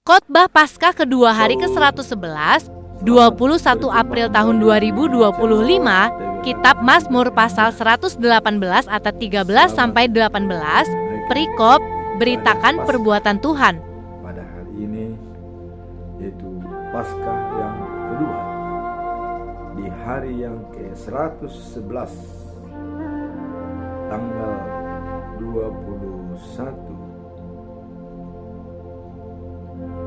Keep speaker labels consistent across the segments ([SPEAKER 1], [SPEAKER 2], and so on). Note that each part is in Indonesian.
[SPEAKER 1] Khotbah Paskah kedua hari ke-111, 21 April tahun 2025, Kitab Mazmur pasal 118 ayat 13 sampai 18, perikop beritakan perbuatan Tuhan.
[SPEAKER 2] Pada hari ini yaitu Paskah yang kedua di hari yang ke-111 tanggal 21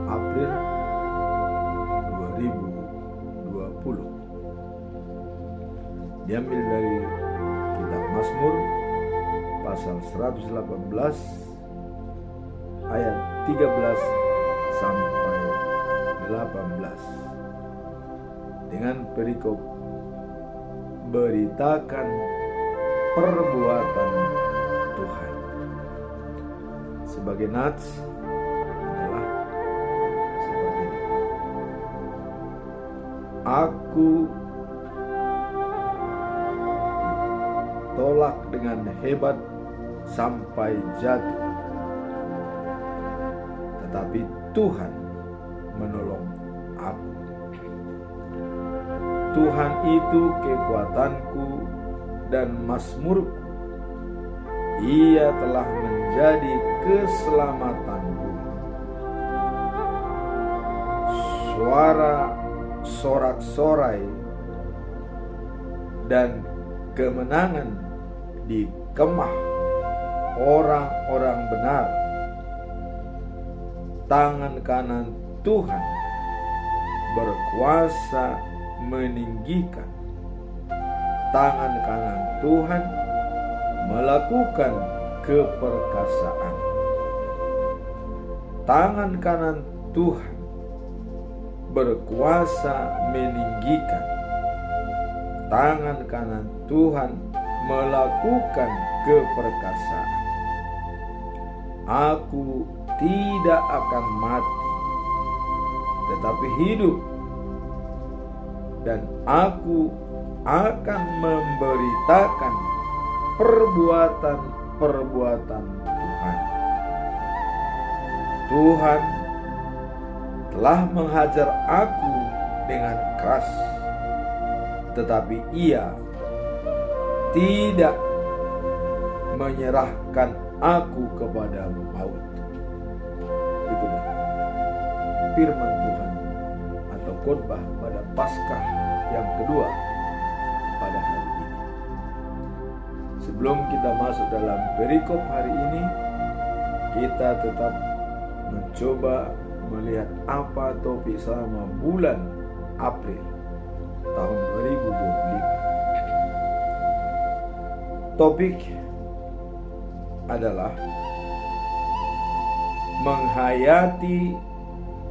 [SPEAKER 2] April 2020. Diambil dari kitab Mazmur pasal 118 ayat 13 sampai 18 dengan perikop beritakan perbuatan Tuhan. Sebagai nats adalah seperti ini. Aku tolak dengan hebat sampai jatuh, tetapi Tuhan menolong aku. Tuhan itu kekuatanku dan mazmurku. Ia telah menjadi keselamatanku. Suara sorak-sorai dan kemenangan di kemah orang-orang benar. Tangan kanan Tuhan berkuasa meninggikan. Tangan kanan Tuhan melakukan keperkasaan. Tangan kanan Tuhan berkuasa meninggikan. Tangan kanan Tuhan melakukan keperkasaan. Aku tidak akan mati, tetapi hidup, dan aku akan memberitakan perbuatan-perbuatan Tuhan. Tuhan telah menghajar aku dengan keras, tetapi Ia tidak menyerahkan aku kepada maut. Itulah firman Tuhan atau khotbah pada Paskah yang kedua pada hari ini. Sebelum kita masuk dalam perikop hari ini, kita tetap mencoba melihat apa topik selama bulan April tahun 2025. Topik adalah menghayati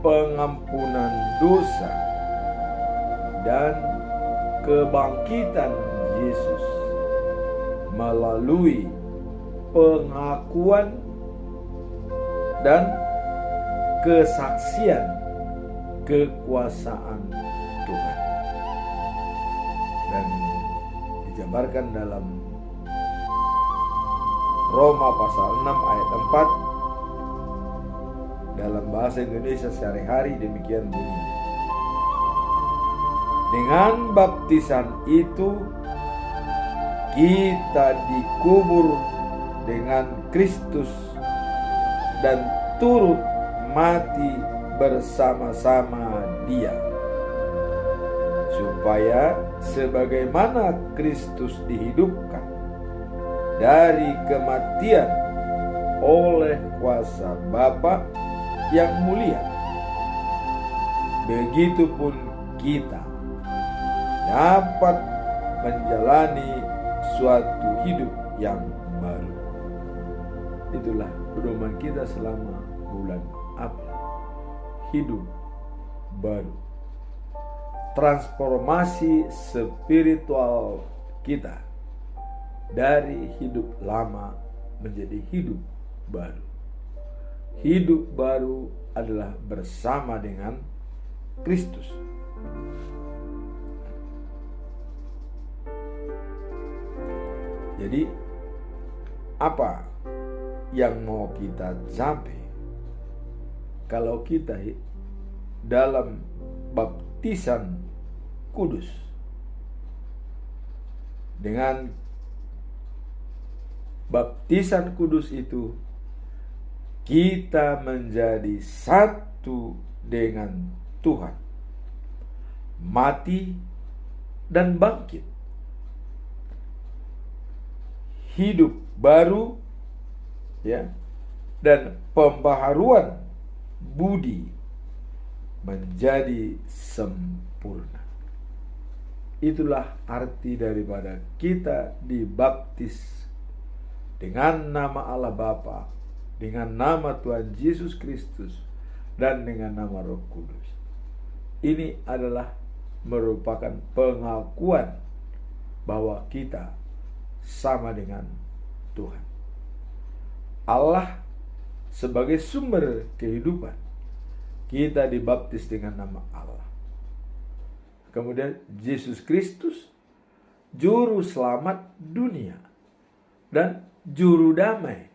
[SPEAKER 2] pengampunan dosa dan kebangkitan Yesus melalui pengakuan dan kesaksian kekuasaan Tuhan. Dan dijabarkan dalam Roma pasal 6 ayat 4 dalam bahasa Indonesia sehari-hari demikian bunyinya. Dengan baptisan itu kita dikubur dengan Kristus dan turut mati bersama-sama Dia, supaya sebagaimana Kristus dihidupkan dari kematian oleh kuasa Bapa yang mulia, begitupun kita dapat menjalani suatu hidup yang baru. Itulah pedoman kita selama bulan April. Hidup baru. Transformasi spiritual kita dari hidup lama menjadi hidup baru. Hidup baru adalah bersama dengan Kristus. Jadi apa yang mau kita capai kalau kita dalam baptisan kudus, dengan baptisan kudus itu kita menjadi satu dengan Tuhan, mati dan bangkit, hidup baru, ya, dan pembaharuan budi menjadi sempurna. Itulah arti daripada kita dibaptis dengan nama Allah Bapa, dengan nama Tuhan Yesus Kristus, dan dengan nama Roh Kudus. Ini adalah merupakan pengakuan bahwa kita sama dengan Tuhan. Allah sebagai sumber kehidupan, kita dibaptis dengan nama Allah. Kemudian Yesus Kristus, juru selamat dunia dan juru damai,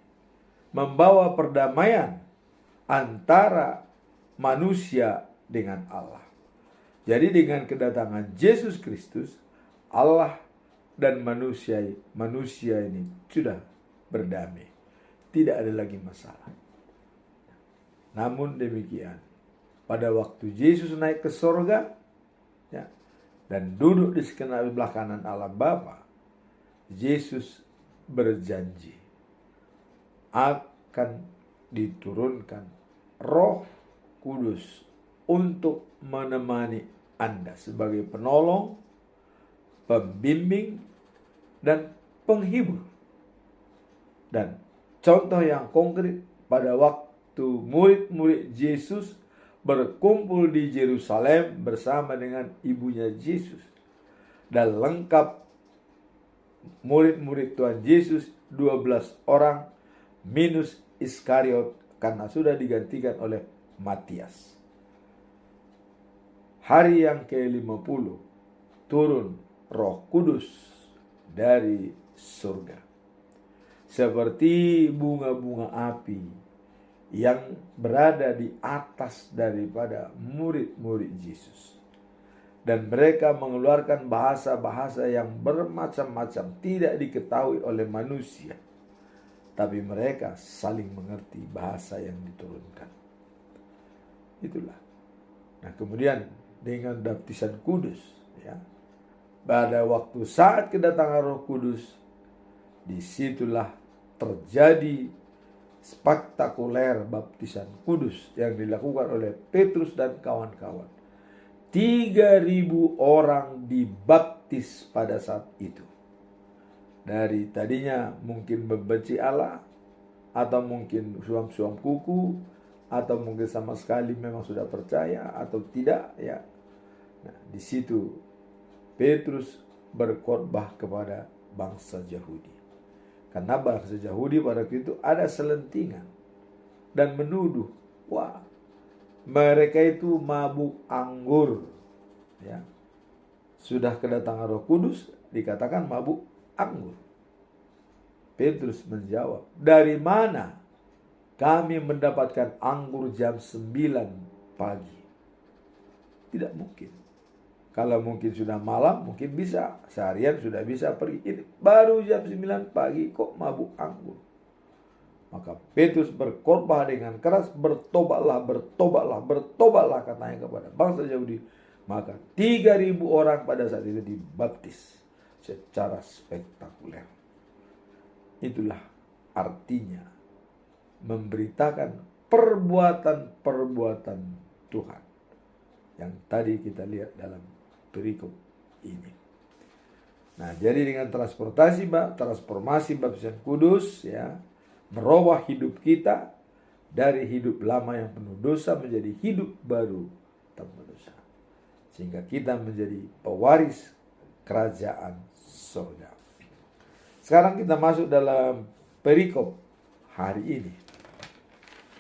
[SPEAKER 2] membawa perdamaian antara manusia dengan Allah. Jadi dengan kedatangan Yesus Kristus, Allah dan manusia ini sudah berdamai. Tidak ada lagi masalah. Namun demikian, pada waktu Yesus naik ke sorga, ya, dan duduk di sebelah kanan Allah Bapa, Yesus berjanji akan diturunkan Roh Kudus untuk menemani Anda sebagai penolong, pembimbing, dan penghibur. Dan contoh yang konkret pada waktu murid-murid Yesus berkumpul di Yerusalem bersama dengan ibunya Yesus, dan lengkap murid-murid Tuhan Yesus 12 orang minus Iskariot karena sudah digantikan oleh Matias. Hari yang ke-50 turun Roh Kudus dari surga seperti bunga-bunga api yang berada di atas daripada murid-murid Yesus. Dan mereka mengeluarkan bahasa-bahasa yang bermacam-macam, tidak diketahui oleh manusia. Tapi mereka saling mengerti bahasa yang diturunkan. Itulah. Nah, kemudian dengan baptisan kudus, ya, pada waktu saat kedatangan Roh Kudus, disitulah terjadi spektakuler baptisan kudus yang dilakukan oleh Petrus dan kawan-kawan. 3.000 orang dibaptis pada saat itu. Dari tadinya mungkin membenci Allah, atau mungkin suam-suam kuku, atau mungkin sama sekali memang sudah percaya atau tidak, ya. Nah, di situ Petrus berkhotbah kepada bangsa Yahudi. Karena bangsa Yahudi pada waktu itu ada selentingan dan menuduh, wah, mereka itu mabuk anggur, ya. Sudah kedatangan Roh Kudus dikatakan mabuk anggur. Petrus menjawab, dari mana kami mendapatkan anggur jam 9 pagi? Tidak mungkin. Kalau mungkin sudah malam, mungkin bisa. Seharian sudah bisa pergi. Ini baru jam 9 pagi kok mabuk anggur. Maka Petrus berkhotbah dengan keras, bertobatlah, bertobatlah, bertobatlah, katanya kepada bangsa Yahudi. Maka 3.000 orang pada saat itu dibaptis secara spektakuler. Itulah artinya memberitakan perbuatan-perbuatan Tuhan yang tadi kita lihat dalam perikop ini. Nah, jadi dengan transformasi baptisan kudus, ya, merubah hidup kita dari hidup lama yang penuh dosa menjadi hidup baru tanpa dosa, sehingga kita menjadi pewaris kerajaan surga. Sekarang kita masuk dalam perikop hari ini.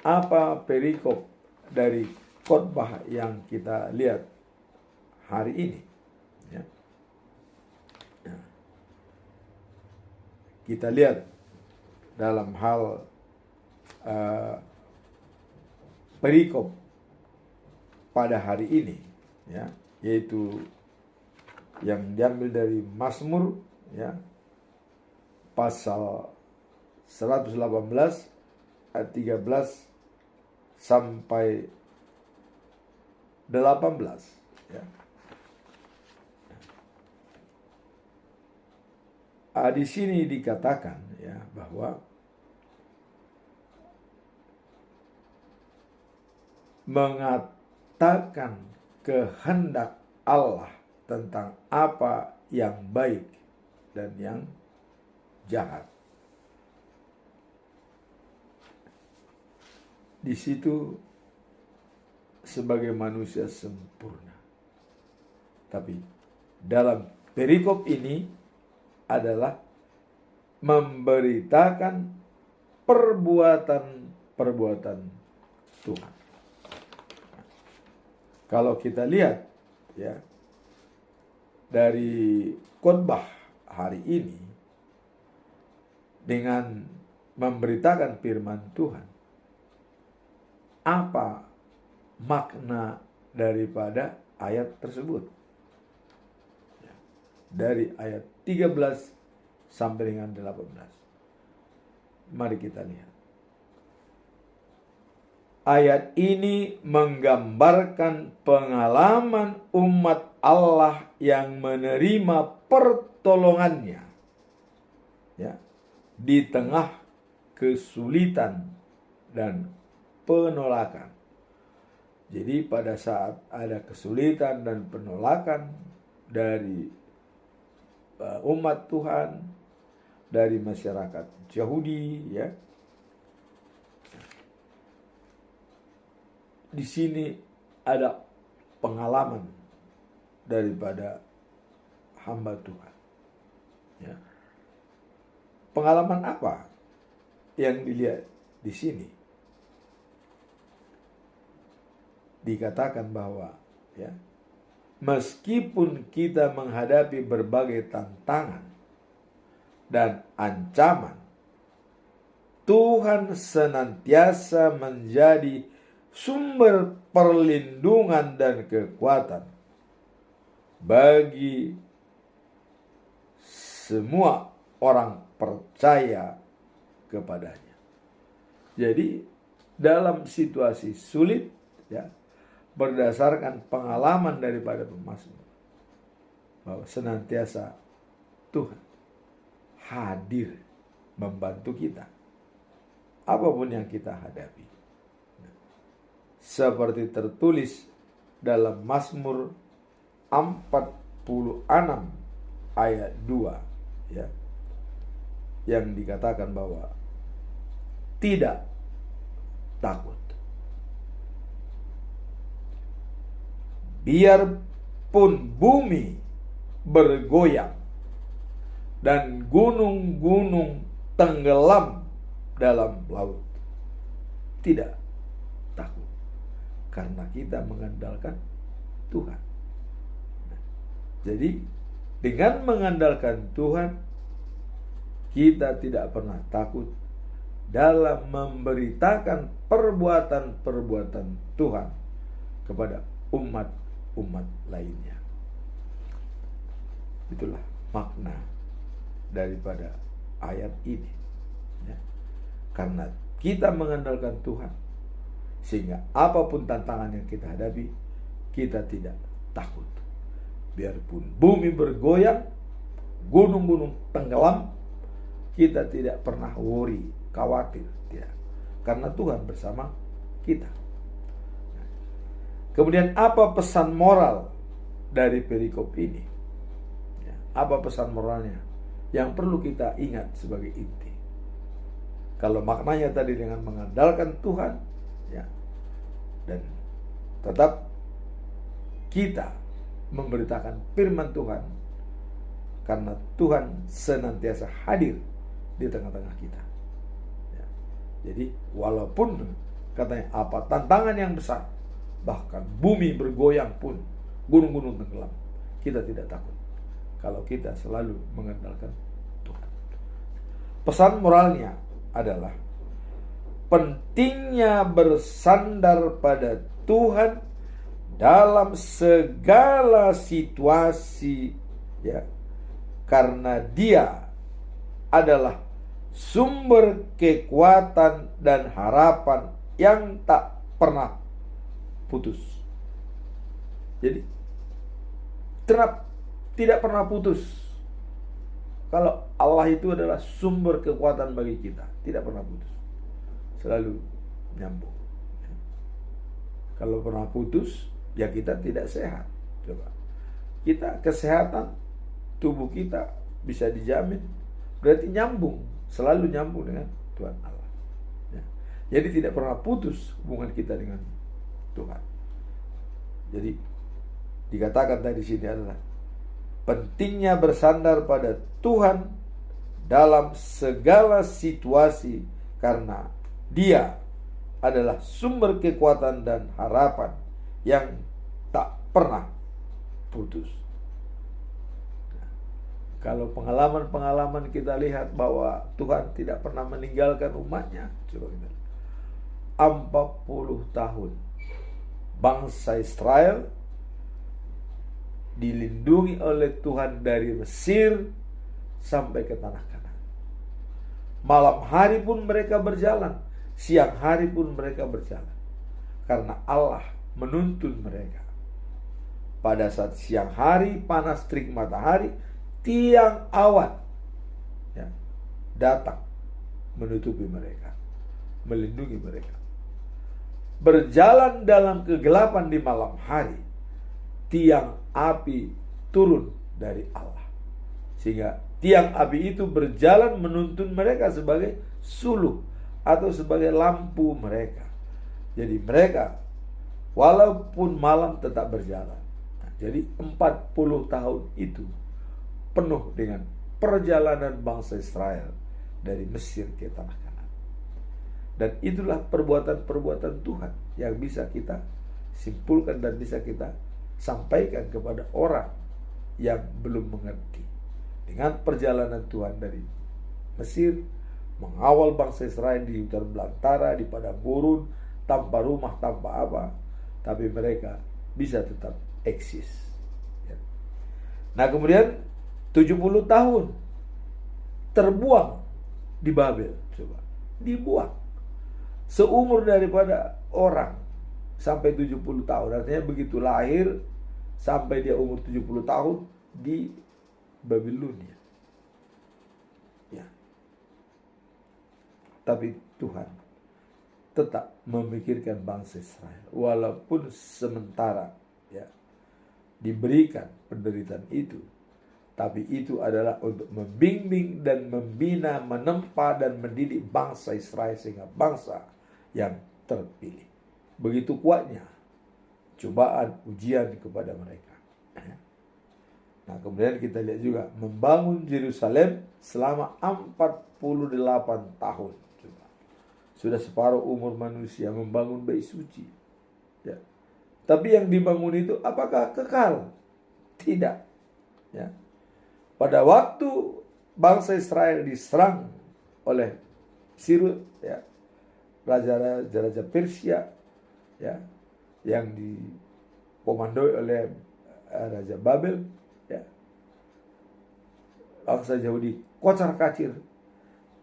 [SPEAKER 2] Apa perikop dari khotbah yang kita lihat hari ini? Ya. Nah, kita lihat dalam hal perikop pada hari ini, ya, yaitu yang diambil dari Mazmur, ya, pasal 118 ayat 13 sampai 18, ya. Di sini dikatakan, ya, bahwa mengatakan kehendak Allah tentang apa yang baik dan yang jahat. Di situ sebagai manusia sempurna. Tapi dalam perikop ini adalah memberitakan perbuatan-perbuatan Tuhan. Kalau kita lihat, ya, dari khotbah hari ini dengan memberitakan firman Tuhan, apa makna daripada ayat tersebut? Ya, dari ayat 13 sampai dengan 18. Mari kita lihat. Ayat ini menggambarkan pengalaman umat Allah yang menerima pertolongannya, ya, di tengah kesulitan dan penolakan. Jadi pada saat ada kesulitan dan penolakan dari umat Tuhan, dari masyarakat Yahudi, ya, di sini ada pengalaman daripada hamba Tuhan, ya. Pengalaman apa yang dilihat di sini? Dikatakan bahwa, ya, meskipun kita menghadapi berbagai tantangan dan ancaman, Tuhan senantiasa menjadi sumber perlindungan dan kekuatan bagi semua orang percaya kepadanya. Jadi dalam situasi sulit, ya, berdasarkan pengalaman daripada pemazmur, bahwa senantiasa Tuhan hadir membantu kita apapun yang kita hadapi. Seperti tertulis dalam Mazmur 46 ayat 2, ya, yang dikatakan bahwa tidak takut. Biarpun bumi bergoyang dan gunung-gunung tenggelam dalam laut, tidak takut, karena kita mengandalkan Tuhan. Jadi dengan mengandalkan Tuhan, kita tidak pernah takut dalam memberitakan perbuatan-perbuatan Tuhan kepada umat lainnya. Itulah makna daripada ayat ini, ya. Karena kita mengandalkan Tuhan, sehingga apapun tantangan yang kita hadapi, kita tidak takut. Biarpun bumi bergoyang, gunung-gunung tenggelam, kita tidak pernah worry, khawatir, tidak. Karena Tuhan bersama kita. Kemudian apa pesan moral dari perikop ini? Ya, apa pesan moralnya yang perlu kita ingat sebagai inti? Kalau maknanya tadi dengan mengandalkan Tuhan, ya, dan tetap kita memberitakan firman Tuhan, karena Tuhan senantiasa hadir di tengah-tengah kita, ya. Jadi walaupun katanya apa tantangan yang besar, bahkan bumi bergoyang pun, gunung-gunung tenggelam, kita tidak takut kalau kita selalu mengandalkan Tuhan. Pesan moralnya adalah pentingnya bersandar pada Tuhan dalam segala situasi, ya, karena Dia adalah sumber kekuatan dan harapan yang tak pernah putus. Jadi tidak pernah putus. Kalau Allah itu adalah sumber kekuatan bagi kita, tidak pernah putus, selalu nyambung. Kalau pernah putus, ya kita tidak sehat. Coba, kita kesehatan tubuh kita bisa dijamin, berarti nyambung, selalu nyambung dengan Tuhan Allah. Ya. Jadi tidak pernah putus hubungan kita dengan Tuhan. Jadi dikatakan tadi sini adalah pentingnya bersandar pada Tuhan dalam segala situasi karena Dia adalah sumber kekuatan dan harapan yang tak pernah putus. Nah, kalau pengalaman-pengalaman kita lihat bahwa Tuhan tidak pernah meninggalkan umatnya, coba kita lihat. 40 tahun bangsa Israel dilindungi oleh Tuhan dari Mesir sampai ke tanah Kanaan. Malam hari pun mereka berjalan, siang hari pun mereka berjalan, karena Allah menuntun mereka. Pada saat siang hari panas terik matahari, tiang awan, ya, datang menutupi mereka, melindungi mereka. Berjalan dalam kegelapan di malam hari, tiang api turun dari Allah, sehingga tiang api itu berjalan menuntun mereka sebagai suluh atau sebagai lampu mereka. Jadi mereka walaupun malam tetap berjalan. Nah, jadi 40 tahun itu penuh dengan perjalanan bangsa Israel dari Mesir ke tanah Kanaan. Dan itulah perbuatan-perbuatan Tuhan yang bisa kita simpulkan dan bisa kita sampaikan kepada orang yang belum mengerti. Dengan perjalanan Tuhan dari Mesir, mengawal bangsa Israel di hutan belantara, di padang gurun, tanpa rumah, tanpa apa, tapi mereka bisa tetap eksis. Ya. Nah kemudian 70 tahun terbuang di Babel, coba, dibuang. Seumur daripada orang sampai 70 tahun, artinya begitu lahir sampai dia umur 70 tahun di Babilonia. Ya. Tapi Tuhan tetap memikirkan bangsa Israel walaupun sementara, ya, diberikan penderitaan itu, tapi itu adalah untuk membimbing dan membina, menempa dan mendidik bangsa Israel sehingga bangsa yang terpilih. Begitu kuatnya cobaan, ujian kepada mereka. Nah kemudian kita lihat juga membangun Yerusalem selama 48 tahun. Coba. Sudah separuh umur manusia membangun bait suci. Ya. Tapi yang dibangun itu apakah kekal? Tidak. Ya. Pada waktu bangsa Israel diserang oleh Sirus, ya, raja-raja Persia, ya, yang dikomandoi oleh Raja Babel, ya, bangsa Yahudi kocar-kacir,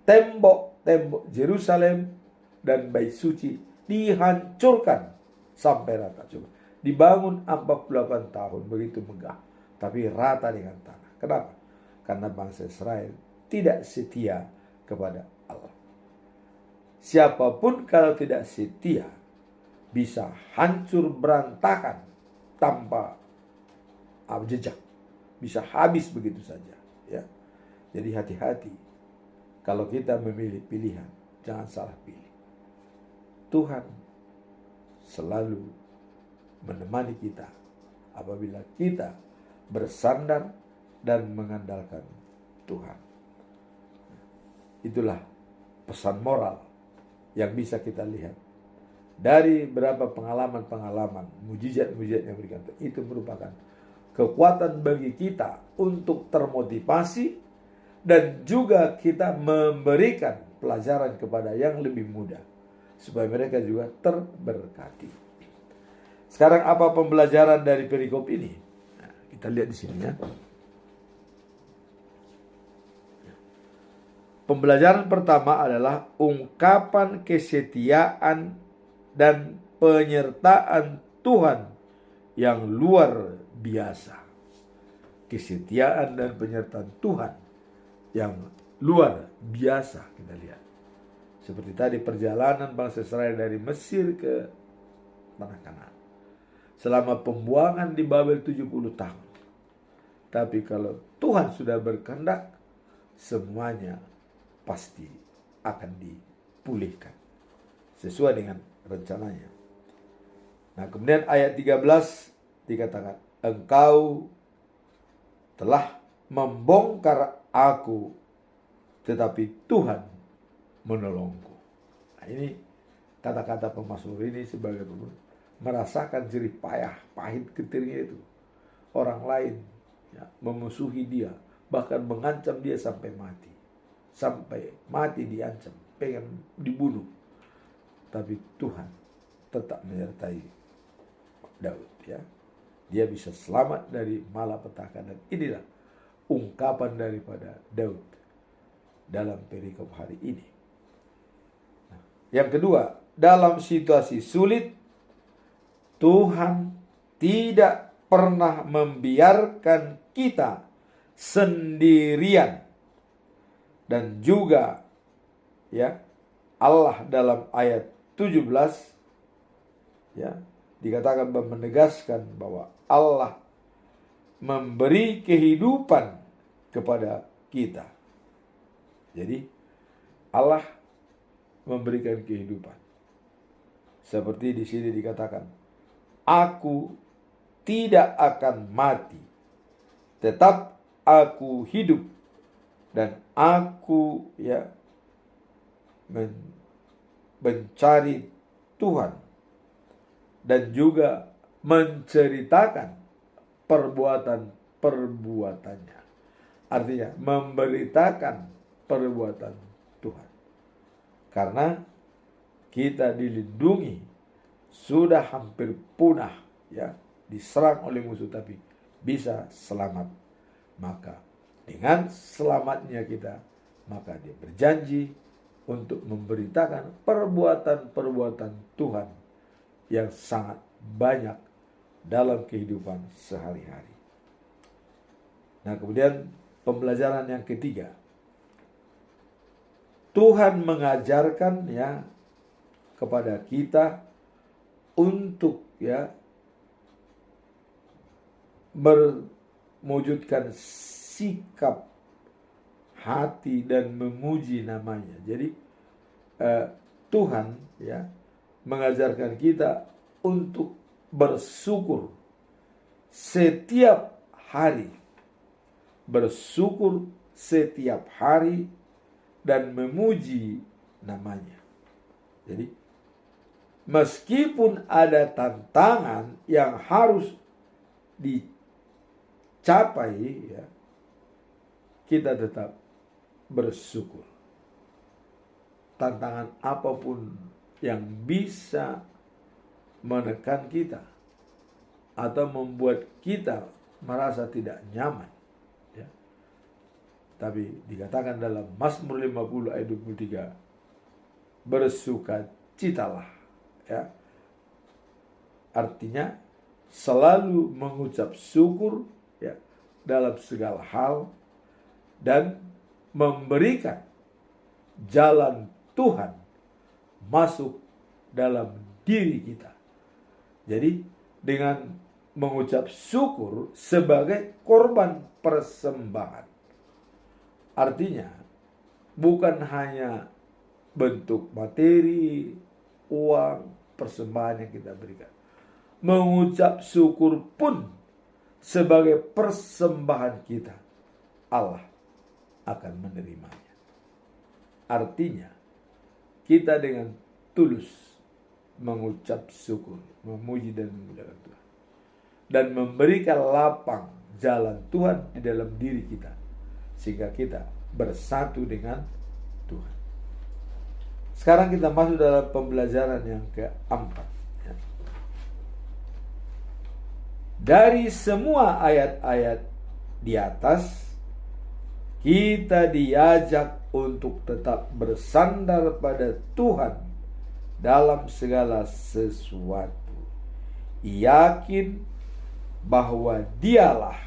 [SPEAKER 2] tembok-tembok Yerusalem dan bait suci dihancurkan sampai rata. Coba, dibangun 48 tahun begitu megah, tapi rata dengan tanah. Kenapa? Karena bangsa Israel tidak setia kepada Allah. Siapapun kalau tidak setia bisa hancur berantakan tanpa jejak, bisa habis begitu saja, ya. Jadi hati-hati kalau kita memilih pilihan, jangan salah pilih. Tuhan selalu menemani kita apabila kita bersandar dan mengandalkan Tuhan. Itulah pesan moral yang bisa kita lihat dari berapa pengalaman-pengalaman, mujizat-mujizat yang diberikan. Itu merupakan kekuatan bagi kita untuk termotivasi dan juga kita memberikan pelajaran kepada yang lebih muda supaya mereka juga terberkati. Sekarang apa pembelajaran dari perikop ini? Nah, kita lihat di sini ya. Pembelajaran pertama adalah ungkapan kesetiaan dan penyertaan Tuhan yang luar biasa. Kesetiaan dan penyertaan Tuhan yang luar biasa kita lihat. Seperti tadi perjalanan bangsa Israel dari Mesir ke tanah Kanaan. Selama pembuangan di Babel 70 tahun. Tapi kalau Tuhan sudah berkehendak, semuanya pasti akan dipulihkan sesuai dengan rencananya. Nah, kemudian ayat 13 dikatakan, engkau telah membongkar aku, tetapi Tuhan menolongku. Nah, ini kata-kata pemazmur ini sebagai merasakan jerih payah, pahit getirnya itu. Orang lain ya, memusuhi dia, bahkan mengancam dia sampai mati. Sampai mati diancam, pengen dibunuh. Tapi Tuhan tetap menyertai Daud ya. Dia bisa selamat dari malapetaka, dan inilah ungkapan daripada Daud dalam perikop hari ini. Nah, yang kedua, dalam situasi sulit Tuhan tidak pernah membiarkan kita sendirian. Dan juga ya, Allah dalam ayat 17 ya, dikatakan menegaskan bahwa Allah memberi kehidupan kepada kita. Jadi Allah memberikan kehidupan. Seperti di sini dikatakan, aku tidak akan mati, tetap aku hidup, dan aku ya mencari Tuhan dan juga menceritakan perbuatan-perbuatannya. Artinya memberitakan perbuatan Tuhan. Karena kita dilindungi, sudah hampir punah ya, diserang oleh musuh tapi bisa selamat. Maka dengan selamatnya kita, maka dia berjanji untuk memberitakan perbuatan-perbuatan Tuhan yang sangat banyak dalam kehidupan sehari-hari. Nah, kemudian pembelajaran yang ketiga, Tuhan mengajarkan ya kepada kita untuk ya mewujudkan sikap hati dan memuji namanya. Jadi Tuhan ya mengajarkan kita untuk bersyukur setiap hari. Bersyukur setiap hari dan memuji namanya. Jadi meskipun ada tantangan yang harus dicapai ya, kita tetap bersyukur. Tantangan apapun yang bisa menekan kita atau membuat kita merasa tidak nyaman ya. Tapi dikatakan dalam Mazmur 50 ayat 23, bersukacitalah ya. Artinya selalu mengucap syukur ya dalam segala hal dan memberikan jalan Tuhan masuk dalam diri kita. Jadi dengan mengucap syukur sebagai korban persembahan. Artinya bukan hanya bentuk materi, uang, persembahan yang kita berikan. Mengucap syukur pun sebagai persembahan kita, Allah akan menerimanya. Artinya kita dengan tulus mengucap syukur, memuji dan memuliakan Tuhan, dan memberikan lapang jalan Tuhan di dalam diri kita, sehingga kita bersatu dengan Tuhan. Sekarang kita masuk dalam pembelajaran yang keempat. Ya. Dari semua ayat-ayat di atas, kita diajak untuk tetap bersandar pada Tuhan dalam segala sesuatu. Yakin bahwa Dialah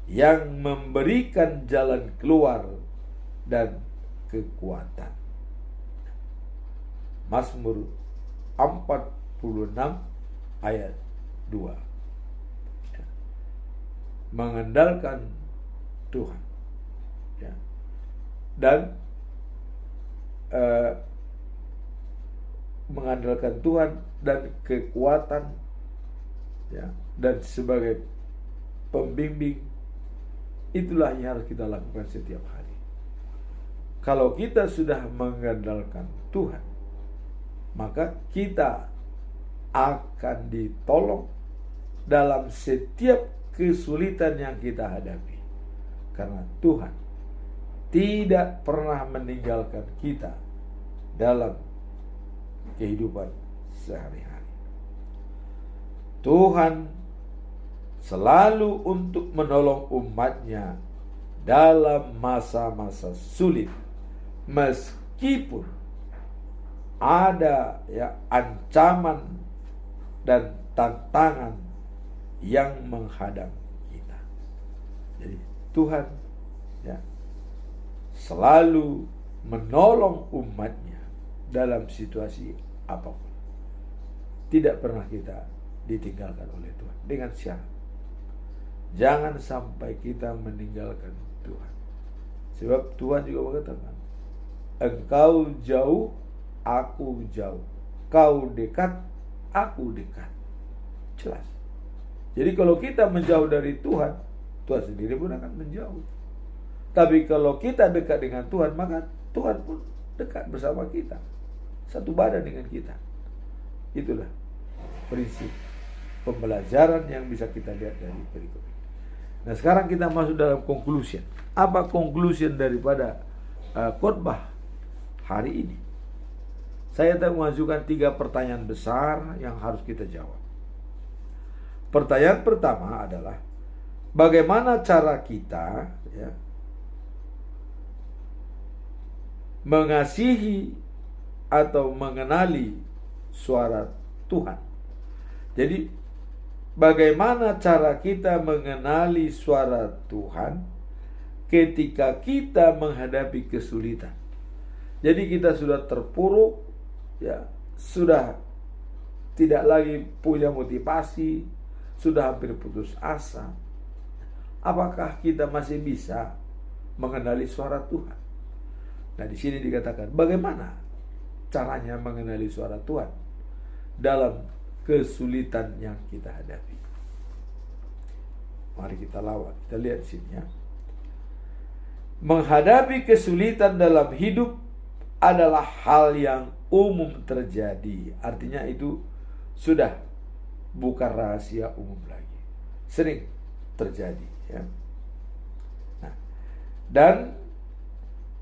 [SPEAKER 2] yang memberikan jalan keluar dan kekuatan. Mazmur 46 ayat 2. Mengandalkan Tuhan. Ya. Dan mengandalkan Tuhan dan kekuatan, ya, dan sebagai pembimbing, itulah yang harus kita lakukan setiap hari. Kalau kita sudah mengandalkan Tuhan, maka kita akan ditolong dalam setiap kesulitan yang kita hadapi. Karena Tuhan tidak pernah meninggalkan kita dalam kehidupan sehari-hari. Tuhan selalu untuk menolong umatnya dalam masa-masa sulit, meskipun ada ancaman dan tantangan yang menghadang kita. Jadi Tuhan selalu menolong umatnya dalam situasi apapun. Tidak pernah kita ditinggalkan oleh Tuhan, dengan syarat jangan sampai kita meninggalkan Tuhan. Sebab Tuhan juga mengatakan, engkau jauh, aku jauh. Kau dekat, aku dekat. Jelas. Jadi kalau kita menjauh dari Tuhan, Tuhan sendiri pun akan menjauh. Tapi kalau kita dekat dengan Tuhan, maka Tuhan pun dekat bersama kita. Satu badan dengan kita. Itulah prinsip pembelajaran yang bisa kita lihat dari berikut ini. Nah, sekarang kita masuk dalam conclusion. Apa conclusion daripada khotbah hari ini? Saya akan mengajukan 3 pertanyaan besar yang harus kita jawab. Pertanyaan pertama adalah, bagaimana cara kita mengasihi atau mengenali suara Tuhan? Jadi bagaimana cara kita mengenali suara Tuhan ketika kita menghadapi kesulitan? Jadi kita sudah terpuruk, sudah tidak lagi punya motivasi, sudah hampir putus asa. Apakah kita masih bisa mengenali suara Tuhan? Nah, di sini dikatakan bagaimana caranya mengenali suara Tuhan dalam kesulitan yang kita hadapi. Mari kita lawan. Kita lihat di sini ya. Menghadapi kesulitan dalam hidup adalah hal yang umum terjadi. Artinya itu sudah bukan rahasia umum lagi. Sering terjadi ya. Nah, dan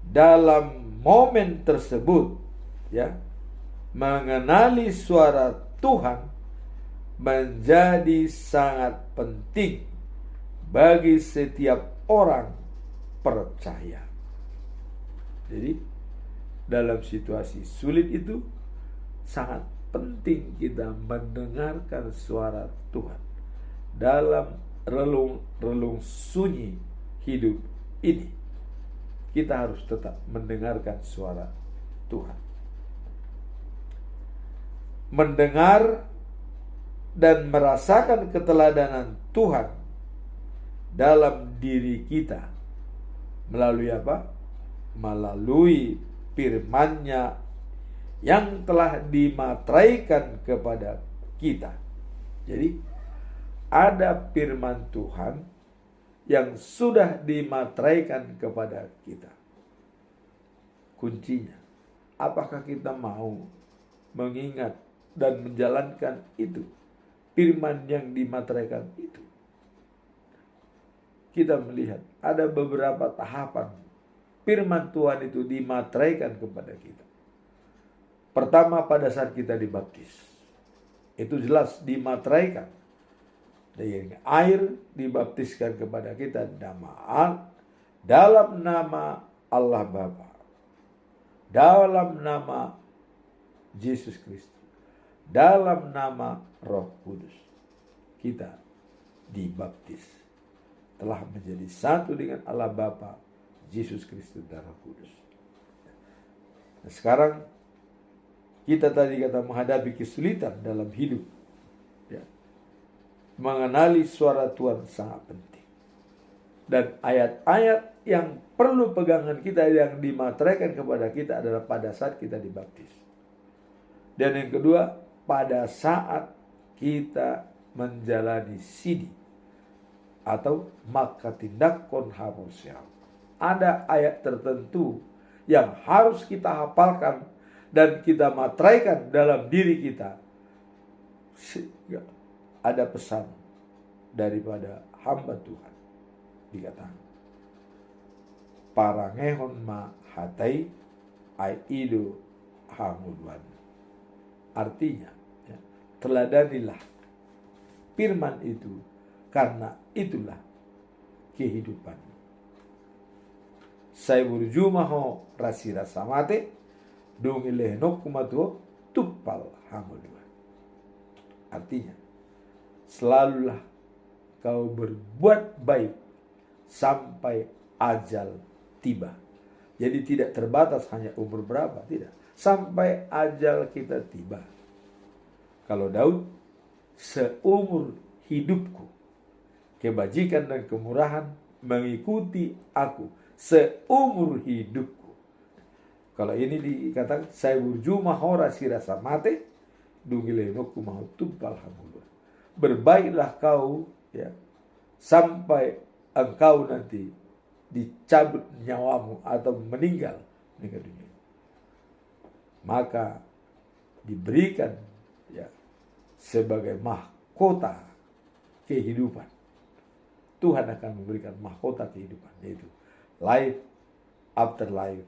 [SPEAKER 2] dalam momen tersebut mengenali suara Tuhan menjadi sangat penting bagi setiap orang percaya. Jadi dalam situasi sulit itu sangat penting kita mendengarkan suara Tuhan dalam relung-relung sunyi hidup ini. Kita harus tetap mendengarkan suara Tuhan. Mendengar dan merasakan keteladanan Tuhan dalam diri kita melalui apa? Melalui firman-Nya yang telah dimateraikan kepada kita. Jadi ada firman Tuhan yang sudah dimateraikan kepada kita. Kuncinya, apakah kita mau mengingat dan menjalankan itu, firman yang dimateraikan itu? Kita melihat ada beberapa tahapan firman Tuhan itu dimateraikan kepada kita. Pertama, pada saat kita dibaptis. Itu jelas dimateraikan. Dengan air dibaptiskan kepada kita dalam nama Allah Bapa, dalam nama Yesus Kristus, dalam nama Roh Kudus. Kita dibaptis, telah menjadi satu dengan Allah Bapa, Yesus Kristus dan Roh Kudus. Nah, sekarang kita tadi kata menghadapi kesulitan dalam hidup, ya. Mengenali suara Tuhan sangat penting. Dan ayat-ayat yang perlu pegangan kita, yang dimateraikan kepada kita adalah pada saat kita dibaptis. Dan yang kedua, pada saat kita menjalani sidi atau maka tindakon hamusyam. Ada ayat tertentu yang harus kita hafalkan dan kita materaikan dalam diri kita. Ada pesan daripada hamba Tuhan, dikatakan parangehon ma hatai ai ido hamuluan. Artinya, ya, teladanilah firman itu, karena itulah kehidupan. Saya berjumaho rasi rasa mate dong ilehnok kumatuo tupal hamuluan. Artinya, selalulah kau berbuat baik sampai ajal tiba. Jadi tidak terbatas hanya umur berapa, tidak. Sampai ajal kita tiba. Kalau Daud, seumur hidupku kebajikan dan kemurahan mengikuti aku seumur hidupku. Kalau ini dikatakan saya berjumah hora sirasa mate dungilenoku mau tumpal hamulu. Berbaiklah kau, ya, sampai engkau nanti dicabut nyawamu atau meninggal dunia. Maka diberikan, ya, sebagai mahkota kehidupan. Tuhan akan memberikan mahkota kehidupan, yaitu life after life,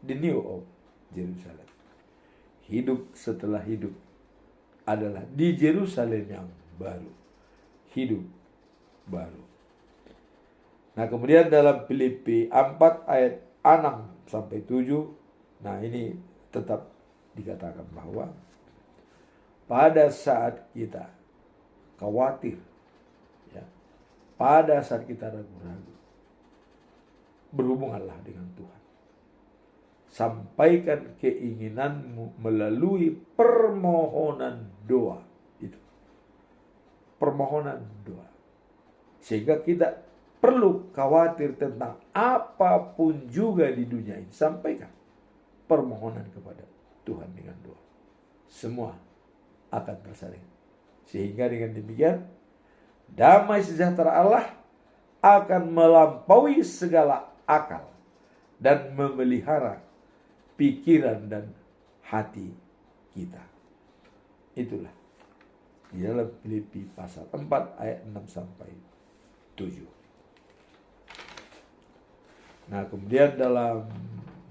[SPEAKER 2] the new of Jerusalem. Hidup setelah hidup adalah di Yerusalem yang baru, hidup baru. Nah, kemudian dalam Filipi 4 ayat 6 sampai 7, nah ini tetap dikatakan bahwa pada saat kita khawatir, ya, pada saat kita ragu-ragu, berhubunganlah dengan Tuhan. Sampaikan keinginanmu melalui permohonan doa. Itu permohonan doa. Sehingga kita perlu khawatir tentang apapun juga di dunia ini. Sampaikan permohonan kepada Tuhan dengan doa. Semua akan tersaring. Sehingga dengan demikian, damai sejahtera Allah akan melampaui segala akal dan memelihara pikiran dan hati kita. Itulah di dalam Filipi pasal 4 ayat 6 sampai 7. Nah, kemudian dalam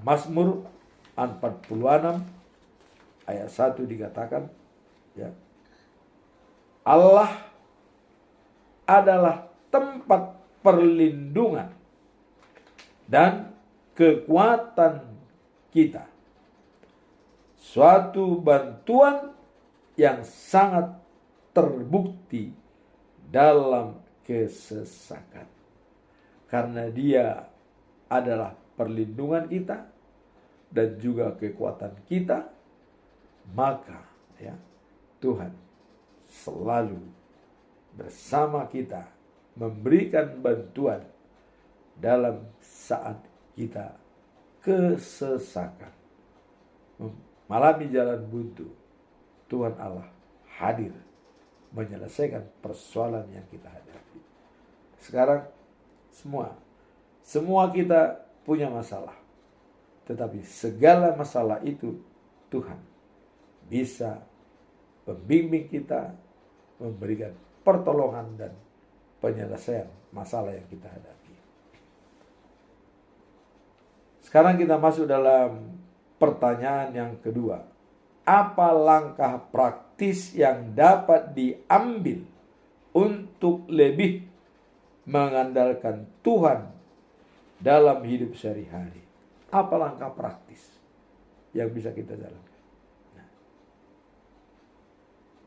[SPEAKER 2] Mazmur 46 ayat 1 dikatakan, ya, Allah adalah tempat perlindungan dan kekuatan kita, suatu bantuan yang sangat terbukti dalam kesesakan. Karena Dia adalah perlindungan kita dan juga kekuatan kita, maka, ya, Tuhan selalu bersama kita, memberikan bantuan dalam saat kita kesesakan, mengalami jalan buntu. Tuhan Allah hadir menyelesaikan persoalan yang kita hadapi. Sekarang semua kita punya masalah, tetapi segala masalah itu Tuhan bisa membimbing kita, memberikan pertolongan dan penyelesaian masalah yang kita hadapi. Sekarang kita masuk dalam pertanyaan yang kedua. apa langkah praktis yang dapat diambil untuk lebih mengandalkan Tuhan dalam hidup sehari-hari. Apa langkah praktis yang bisa kita jalankan?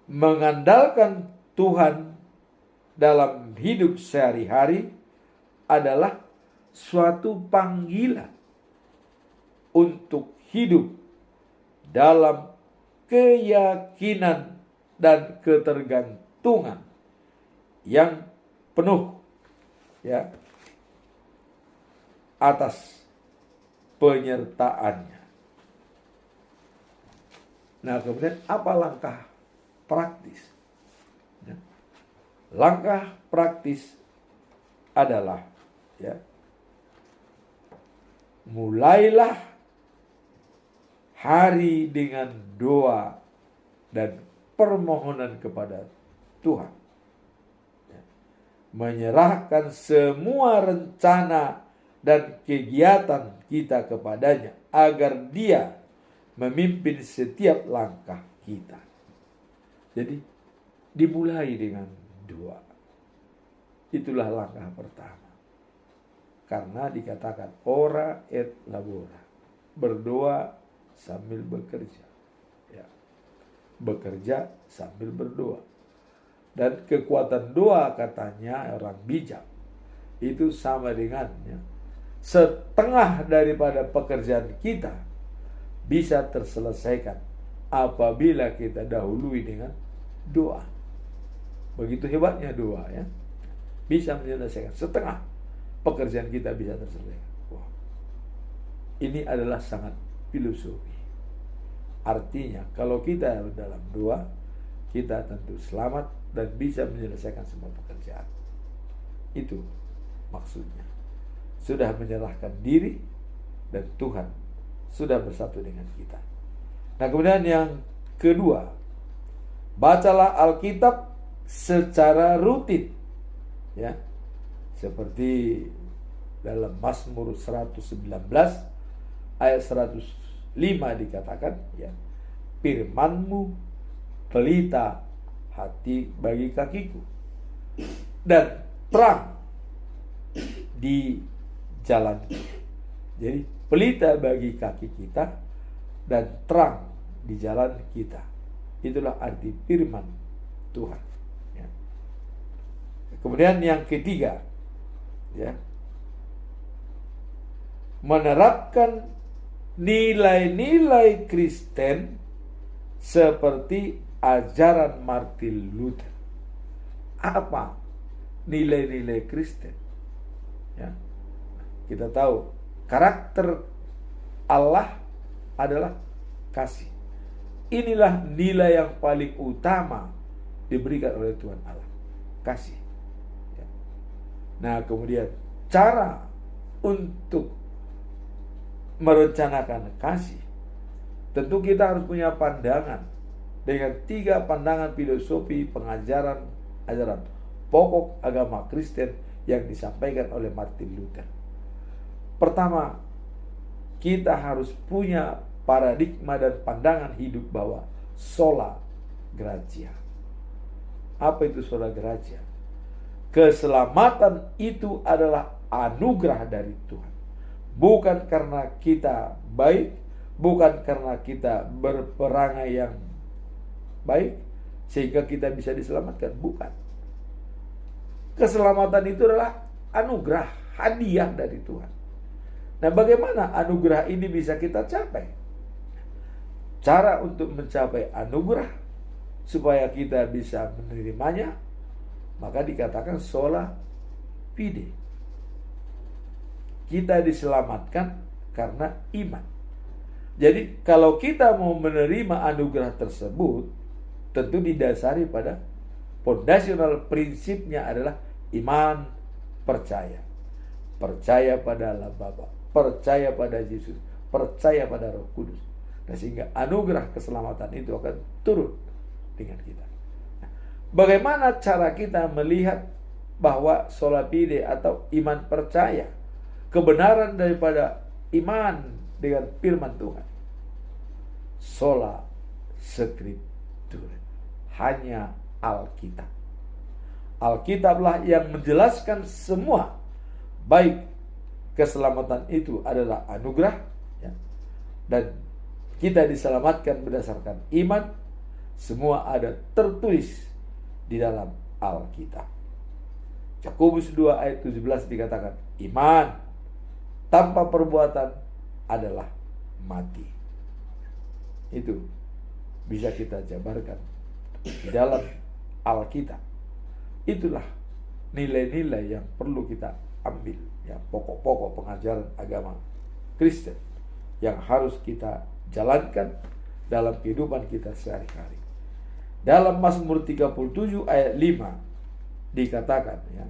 [SPEAKER 2] Mengandalkan Tuhan dalam hidup sehari-hari adalah suatu panggilan untuk hidup dalam keyakinan dan ketergantungan yang penuh atas penyertaannya. Nah, kemudian apa langkah praktis? Langkah praktis adalah mulailah hari dengan doa dan permohonan kepada Tuhan. Menyerahkan semua rencana dan kegiatan kita kepadanya agar Dia memimpin setiap langkah kita. Jadi dimulai dengan doa. Itulah langkah pertama. Karena dikatakan ora et labora, berdoa sambil bekerja. Bekerja sambil berdoa. Dan kekuatan doa, katanya orang bijak, itu sama dengannya setengah daripada pekerjaan kita bisa terselesaikan apabila kita dahului dengan doa. Begitu hebatnya doa, bisa menyelesaikan setengah pekerjaan kita, bisa terselesaikan. Wow. Ini adalah sangat filosofi. Artinya kalau kita dalam doa, kita tentu selamat dan bisa menyelesaikan semua pekerjaan. Itu maksudnya. Sudah menyerahkan diri dan Tuhan sudah bersatu dengan kita. Nah, kemudian yang kedua, bacalah Alkitab secara rutin. Seperti dalam Mazmur 119 ayat 105 dikatakan, firman-Mu pelita hati bagi kakiku dan terang di jalanku. Jadi pelita bagi kaki kita dan terang di jalan kita. Itulah arti firman Tuhan. Kemudian yang ketiga, menerapkan nilai-nilai Kristen seperti ajaran Martin Luther. Apa nilai-nilai Kristen? Kita tahu karakter Allah adalah kasih. Inilah nilai yang paling utama diberikan oleh Tuhan Allah, kasih. Nah, kemudian cara untuk merencanakan kasih, tentu kita harus punya pandangan dengan 3 pandangan filosofi pengajaran ajaran pokok agama Kristen yang disampaikan oleh Martin Luther. Pertama, kita harus punya paradigma dan pandangan hidup bahwa sola gratia. Apa itu sola gratia? Keselamatan itu adalah anugerah dari Tuhan. Bukan karena kita baik, bukan karena kita berperangai yang baik sehingga kita bisa diselamatkan, bukan. Keselamatan itu adalah anugerah, hadiah dari Tuhan. Nah, bagaimana anugerah ini bisa kita capai? Cara untuk mencapai anugerah supaya kita bisa menerimanya, maka dikatakan sola fide. Kita diselamatkan karena iman. Jadi kalau kita mau menerima anugerah tersebut, tentu didasari pada fondasional prinsipnya adalah iman, percaya. Percaya pada Allah Bapa, percaya pada Yesus, percaya pada Roh Kudus. Nah, sehingga anugerah keselamatan itu akan turun dengan kita. Bagaimana cara kita melihat bahwa sola fide atau iman percaya, kebenaran daripada iman dengan firman Tuhan? Sola Skriptura. Hanya Alkitab. Alkitablah yang menjelaskan semua. Baik keselamatan itu adalah anugerah, ya, dan kita diselamatkan berdasarkan iman. Semua ada tertulis di dalam Alkitab. Yakobus 2 ayat 17 dikatakan, iman tanpa perbuatan adalah mati. Itu bisa kita jabarkan di dalam Alkitab. Itulah nilai-nilai yang perlu kita ambil, ya, pokok-pokok pengajaran agama Kristen yang harus kita jalankan dalam kehidupan kita sehari-hari. Dalam Mazmur 37 ayat 5 dikatakan, ya,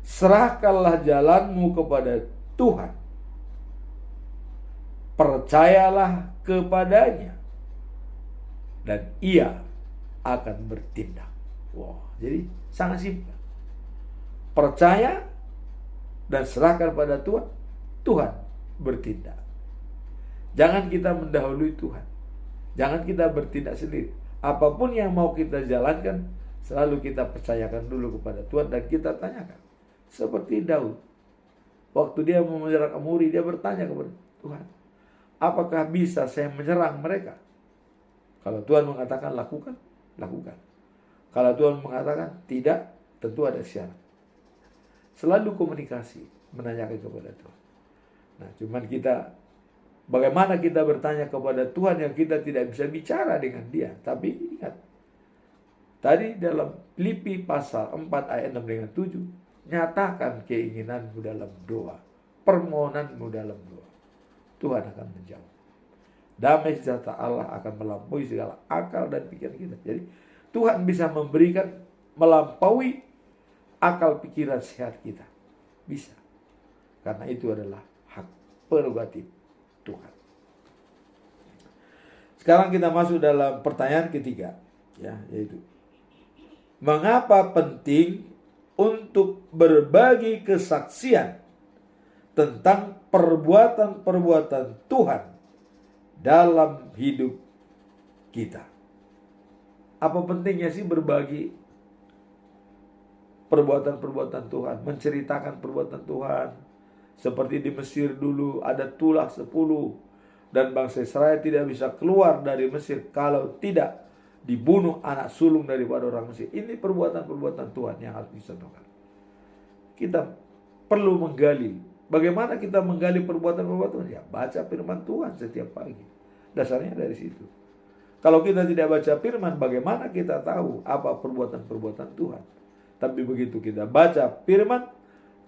[SPEAKER 2] serahkanlah jalanmu kepada Tuhan, percayalah kepadanya, dan Ia akan bertindak. Wow, jadi sangat simpel. Percaya dan serahkan pada Tuhan, Tuhan bertindak. Jangan kita mendahului Tuhan. Jangan kita bertindak sendiri. Apapun yang mau kita jalankan, selalu kita percayakan dulu kepada Tuhan dan kita tanyakan. Seperti Daud, waktu dia mau menyerang Amori, dia bertanya kepada Tuhan, apakah bisa saya menyerang mereka? Kalau Tuhan mengatakan lakukan, lakukan. Kalau Tuhan mengatakan tidak, tentu ada syarat. Selalu komunikasi, menanyakan kepada Tuhan. Nah, cuman kita, bagaimana kita bertanya kepada Tuhan yang kita tidak bisa bicara dengan Dia. Tapi ingat, tadi dalam Filipi pasal 4 ayat 6 dengan 7, nyatakan keinginanmu dalam doa, permohonanmu dalam doa. Tuhan akan menjawab. Damai sejahtera Allah akan melampaui segala akal dan pikiran kita. Jadi Tuhan bisa memberikan melampaui akal pikiran sehat kita. Bisa. Karena itu adalah hak prerogatif Tuhan. Sekarang kita masuk dalam pertanyaan ketiga, ya, yaitu mengapa penting untuk berbagi kesaksian tentang perbuatan-perbuatan Tuhan dalam hidup kita. Apa pentingnya sih berbagi perbuatan-perbuatan Tuhan, menceritakan perbuatan Tuhan? Seperti di Mesir dulu ada tulah 10 dan bangsa Israel tidak bisa keluar dari Mesir kalau tidak dibunuh anak sulung daripada orang Mesir. Ini perbuatan-perbuatan Tuhan yang harus disentuhkan. Kita perlu menggali. Bagaimana kita menggali perbuatan-perbuatan Tuhan? Ya, baca firman Tuhan setiap pagi. Dasarnya dari situ. Kalau kita tidak baca firman, bagaimana kita tahu apa perbuatan-perbuatan Tuhan? Tapi begitu kita baca firman,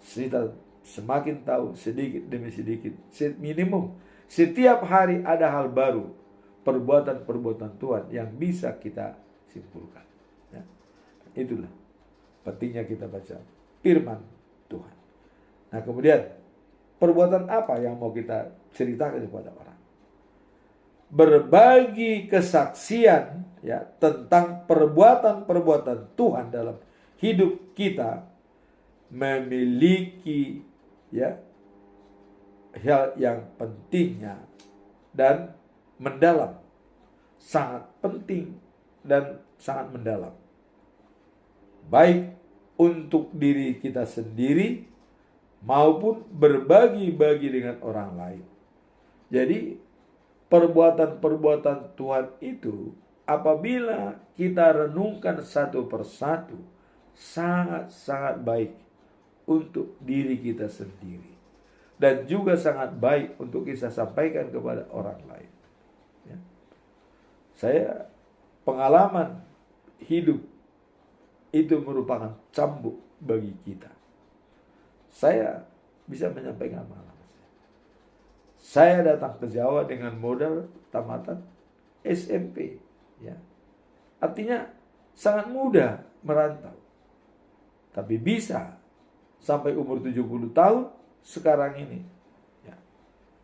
[SPEAKER 2] kita semakin tahu sedikit demi sedikit. Minimum setiap hari ada hal baru, perbuatan-perbuatan Tuhan yang bisa kita simpulkan. Ya. Itulah pentingnya kita baca firman Tuhan. Nah, kemudian perbuatan apa yang mau kita ceritakan kepada orang? Berbagi kesaksian, ya, tentang perbuatan-perbuatan Tuhan dalam hidup kita memiliki, ya, hal yang pentingnya dan mendalam, sangat penting dan sangat mendalam, baik untuk diri kita sendiri maupun berbagi-bagi dengan orang lain. Jadi perbuatan-perbuatan Tuhan itu apabila kita renungkan satu persatu sangat-sangat baik untuk diri kita sendiri dan juga sangat baik untuk kita sampaikan kepada orang lain. Ya. Saya pengalaman hidup itu merupakan cambuk bagi kita. Saya bisa menyampaikan pengalaman. Saya datang ke Jawa dengan modal tamatan SMP, ya. Artinya sangat mudah merantau. Tapi bisa sampai umur 70 tahun sekarang ini. Ya.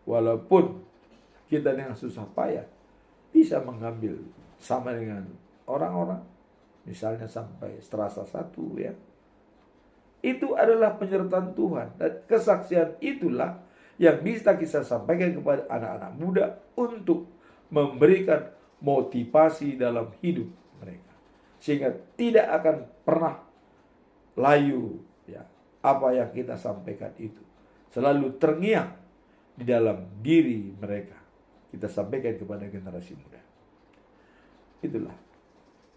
[SPEAKER 2] Walaupun kita dengan susah payah bisa mengambil sama dengan orang-orang, misalnya sampai Strata 1, ya. Itu adalah penyertaan Tuhan dan kesaksian itulah yang bisa kita sampaikan kepada anak-anak muda untuk memberikan motivasi dalam hidup mereka, sehingga tidak akan pernah layu ya apa yang kita sampaikan itu selalu terngiang di dalam diri mereka. Kita sampaikan kepada generasi muda. Itulah,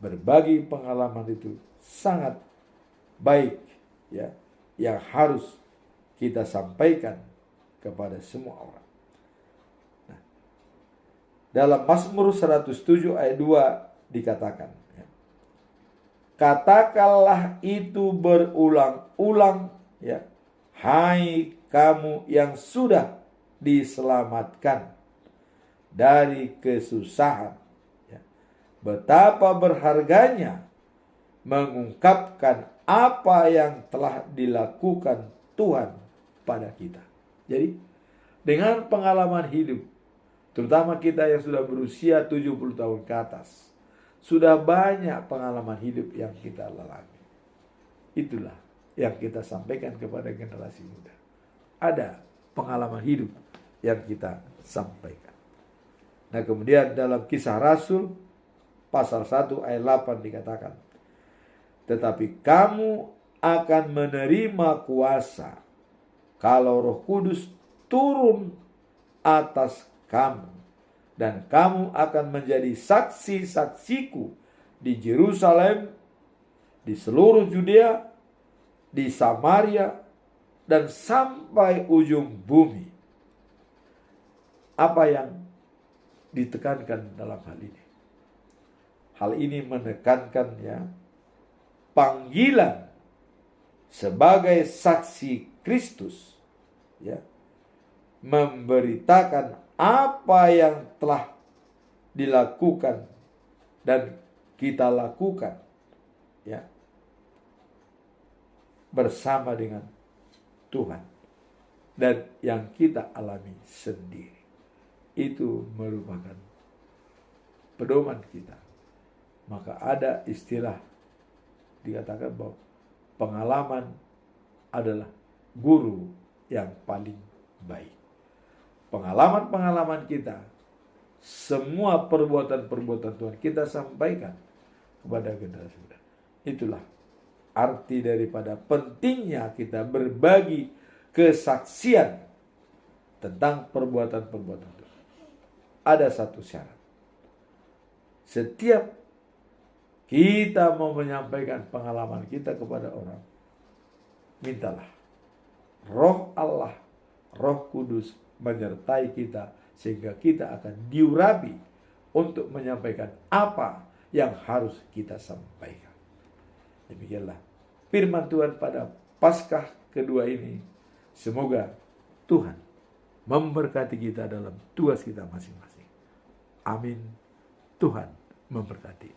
[SPEAKER 2] berbagi pengalaman itu sangat baik ya, yang harus kita sampaikan kepada semua orang. Nah, dalam Mazmur 107 ayat 2 dikatakan, ya, katakanlah itu berulang-ulang ya, hai kamu yang sudah diselamatkan dari kesusahan, ya, betapa berharganya mengungkapkan apa yang telah dilakukan Tuhan pada kita. Jadi dengan pengalaman hidup, terutama kita yang sudah berusia 70 tahun ke atas, sudah banyak pengalaman hidup yang kita lalami. Itulah yang kita sampaikan kepada generasi muda. Ada pengalaman hidup yang kita sampaikan. Nah, kemudian dalam Kisah Rasul pasal 1 ayat 8 dikatakan, tetapi kamu akan menerima kuasa kalau Roh Kudus turun atas kamu, dan kamu akan menjadi saksi-saksiku di Yerusalem, di seluruh Yudea, di Samaria, dan sampai ujung bumi. Apa yang ditekankan dalam hal ini? Hal ini menekankan ya panggilan sebagai saksi Kristus, ya, memberitakan apa yang telah dilakukan dan kita lakukan ya bersama dengan Tuhan dan yang kita alami sendiri. Itu merupakan pedoman kita. Maka ada istilah dikatakan bahwa pengalaman adalah guru yang paling baik. Pengalaman-pengalaman kita, semua perbuatan-perbuatan Tuhan kita sampaikan kepada generasi muda. Itulah arti daripada pentingnya kita berbagi kesaksian tentang perbuatan-perbuatan Tuhan. Ada satu syarat. Setiap kita mau menyampaikan pengalaman kita kepada orang, mintalah Roh Allah, Roh Kudus menyertai kita sehingga kita akan diurapi untuk menyampaikan apa yang harus kita sampaikan. Demikianlah firman Tuhan pada Paskah kedua ini. Semoga Tuhan memberkati kita dalam tugas kita masing-masing. Amin. Tuhan memberkati.